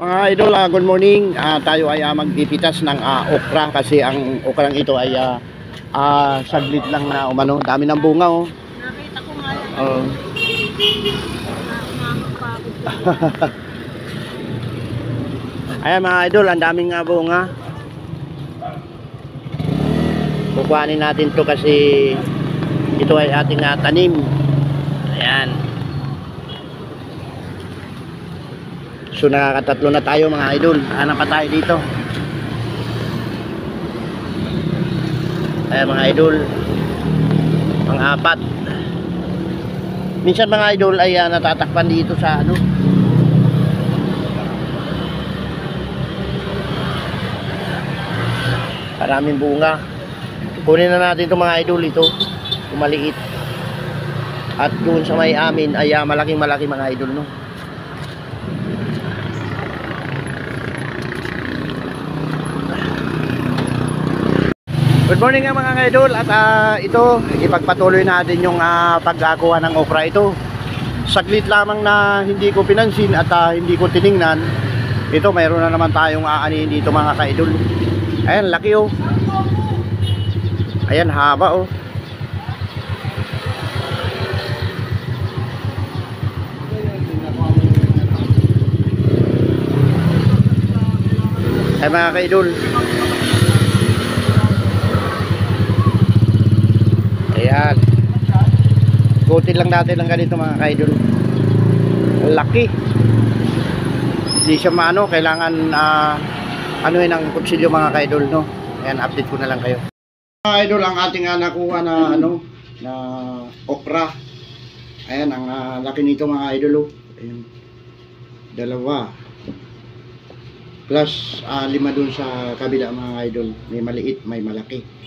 Mga idol, good morning. Tayo ay magpipitas ng okra kasi ang okrang ito ay saglit lang na umano. Dami ng bunga oh. Nakita ko nga yan. Oh. Ayan mga idol, ang daming bunga. Kukuhanin natin to kasi ito ay ating tanim. Ayan. So nakakatatlo na tayo mga idol. Hanap pa tayo dito. Ayan mga idol, pang-apat. Minsan mga idol ay natatakpan dito sa ano. Maraming bunga. Kunin na natin itong mga idol ito. Maliit. At doon sa may amin ay malaking mga idol no. Good morning mga idol at ito ipagpatuloy natin yung pagkakuha ng okra ito. Saglit lamang na hindi ko pinansin at hindi ko tiningnan. Ito mayroon na naman tayong aanihin dito mga kaidol. Ayan laki oh. Ayan haba oh. Ayan mga kaidol. Ayan. Kutin lang natin ng ganito mga kaidol. Laki. Hindi siya maano, kailangan anuhin ang kutsilyo mga kaidol no. Ayan, update ko na lang kayo. Mga idol, ang ating nakuha na ano, na okra. Ayan, ang laki nito mga idol oh. Ayan. Dalawa. Plus 5 dun sa kabila mga idol. May maliit, may malaki.